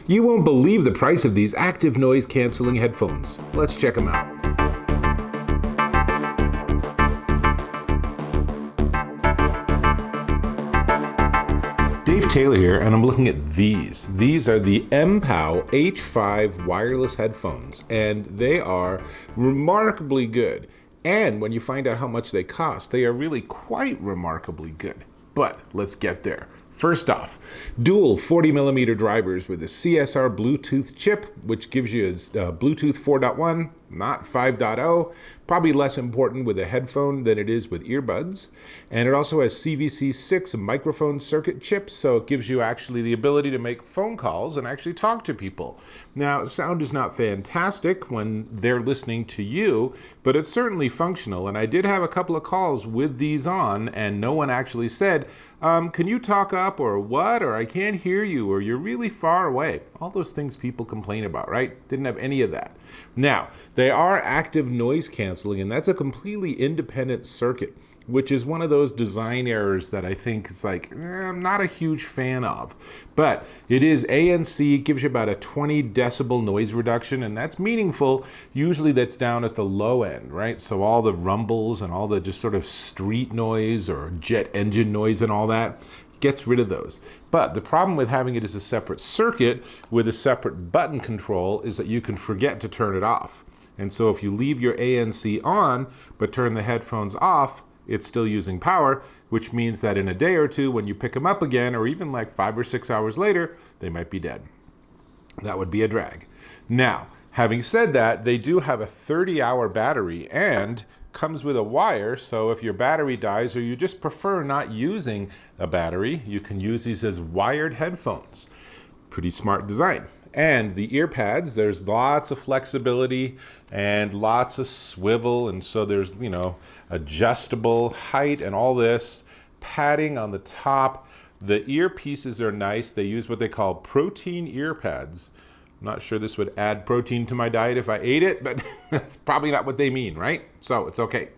You won't believe the price of these active noise canceling headphones. Let's check them out. Dave Taylor here, and I'm looking at these. These are the MPOW H5 wireless headphones, and they are remarkably good. And when you find out how much they cost, they are really quite remarkably good. But let's get there. First off, dual 40mm drivers with a CSR Bluetooth chip, which gives you a Bluetooth 4.1, not 5.0. Probably less important with a headphone than it is with earbuds. And it also has CVC6 microphone circuit chips, so it gives you actually the ability to make phone calls and actually talk to people. Now, sound is not fantastic when they're listening to you, but it's certainly functional. And I did have a couple of calls with these on, and no one actually said, can you talk up, or what, or I can't hear you, or you're really far away. All those things people complain about, right? Didn't have any of that. Now, they are active noise canceling, and that's a completely independent circuit, which is one of those design errors that I think is like, I'm not a huge fan of. But it is ANC, it gives you about a 20 decibel noise reduction, and that's meaningful. Usually that's down at the low end, right? So all the rumbles and all the just sort of street noise or jet engine noise and all that gets rid of those. But the problem with having it as a separate circuit with a separate button control is that you can forget to turn it off. And so if you leave your ANC on, but turn the headphones off, it's still using power, which means that in a day or two, when you pick them up again, or even like 5 or 6 hours later, they might be dead. That would be a drag. Now, having said that, they do have a 30-hour battery and comes with a wire, so if your battery dies or you just prefer not using a battery, you can use these as wired headphones. Pretty smart design. And the ear pads, there's lots of flexibility and lots of swivel, and so there's, adjustable height and all this, padding on the top. The earpieces are nice. They use what they call protein ear pads. I'm not sure this would add protein to my diet if I ate it, but that's probably not what they mean, right? So it's okay.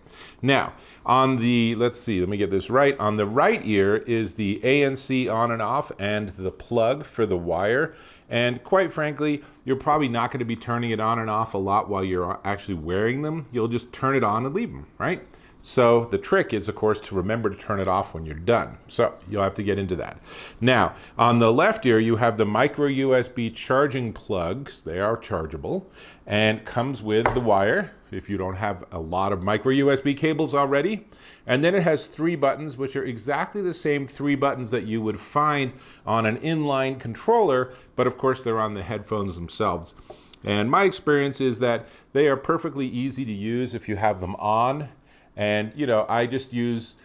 Now, on the, let me get this right. On the right ear is the ANC on and off and the plug for the wire. And quite frankly, you're probably not going to be turning it on and off a lot while you're actually wearing them. You'll just turn it on and leave them, right? So the trick is, of course, to remember to turn it off when you're done. So you'll have to get into that. Now, on the left ear, you have the micro USB charging plugs. They are chargeable and comes with the wire if you don't have a lot of micro USB cables already. And then it has 3 buttons, which are exactly the same 3 buttons that you would find on an inline controller, but of course they're on the headphones themselves. And my experience is that they are perfectly easy to use if you have them on. And, I just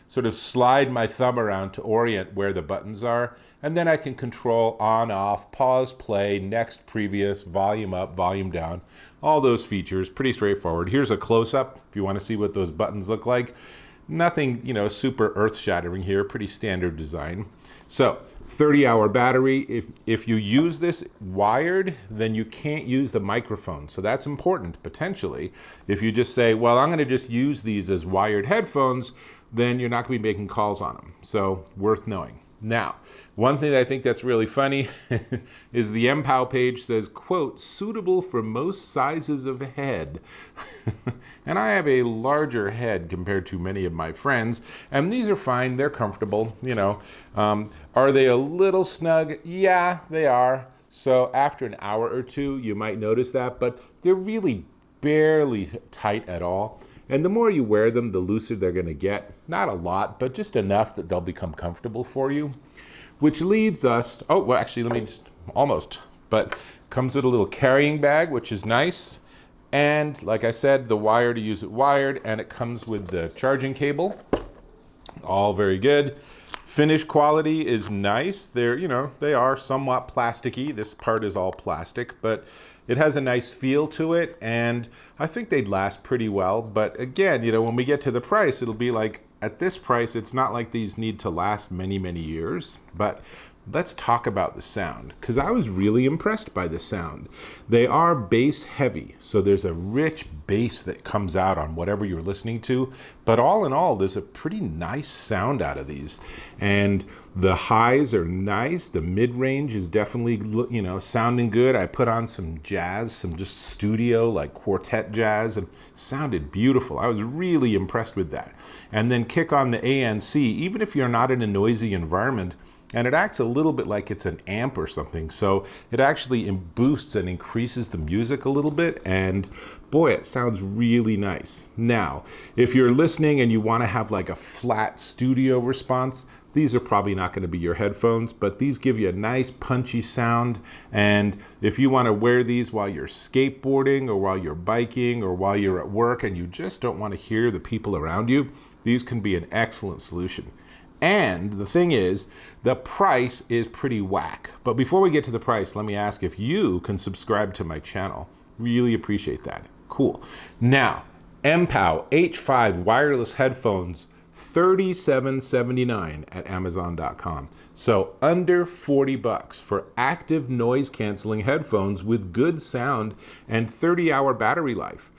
sort of slide my thumb around to orient where the buttons are. And then I can control on, off, pause, play, next, previous, volume up, volume down. All those features, pretty straightforward. Here's a close-up if you want to see what those buttons look like. Nothing, super earth-shattering here, pretty standard design. So, 30-hour battery. If you use this wired, then you can't use the microphone. So that's important, potentially. If you just say, well, I'm going to just use these as wired headphones, then you're not going to be making calls on them. So, worth knowing. Now, one thing that I think that's really funny is the MPOW page says, quote, suitable for most sizes of head. And I have a larger head compared to many of my friends, and these are fine, they're comfortable, Are they a little snug? Yeah, they are. So after an hour or two, you might notice that, but they're really barely tight at all. And the more you wear them, the looser they're going to get. Not a lot, but just enough that they'll become comfortable for you. Which leads us, but comes with a little carrying bag, which is nice. And like I said, the wire to use it wired, and it comes with the charging cable. All very good. Finish quality is nice. They are somewhat plasticky. This part is all plastic, but it has a nice feel to it, and I think they'd last pretty well. But again, when we get to the price, it'll be like, at this price, it's not like these need to last many, many years, but let's talk about the sound, because I was really impressed by the sound. They are bass heavy, so there's a rich bass that comes out on whatever you're listening to, but all in all, there's a pretty nice sound out of these. And the highs are nice. The mid-range is definitely, sounding good. I put on some jazz, some just studio, like quartet jazz, and sounded beautiful. I was really impressed with that. And then kick on the ANC, even if you're not in a noisy environment, and it acts a little bit like it's an amp or something. So it actually boosts and increases the music a little bit. And boy, it sounds really nice. Now, if you're listening and you want to have like a flat studio response, these are probably not going to be your headphones, but these give you a nice punchy sound. And if you want to wear these while you're skateboarding or while you're biking or while you're at work and you just don't want to hear the people around you, these can be an excellent solution. And the thing is, the price is pretty whack. But before we get to the price, let me ask if you can subscribe to my channel. Really appreciate that. Cool. Now, MPOW H5 wireless headphones, $37.79 at Amazon.com. So under 40 bucks for active noise canceling headphones with good sound and 30-hour battery life.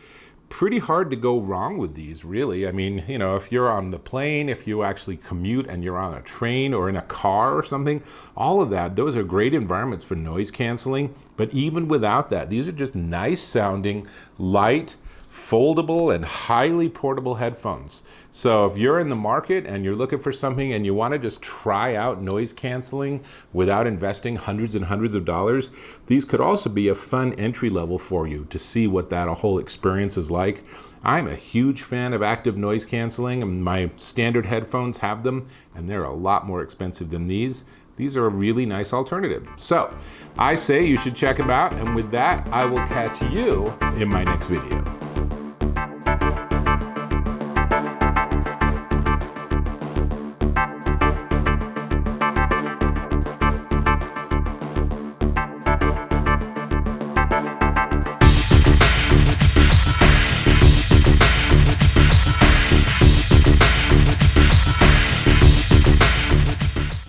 Pretty hard to go wrong with these, really. I mean, if you're on the plane, if you actually commute and you're on a train or in a car or something, all of that, those are great environments for noise canceling. But even without that, these are just nice sounding, light, foldable, and highly portable headphones. So if you're in the market and you're looking for something and you want to just try out noise canceling without investing hundreds and hundreds of dollars, these could also be a fun entry level for you to see what that whole experience is like. I'm a huge fan of active noise canceling, and my standard headphones have them, and they're a lot more expensive than these. These are a really nice alternative. So I say you should check them out, and with that, I will catch you in my next video.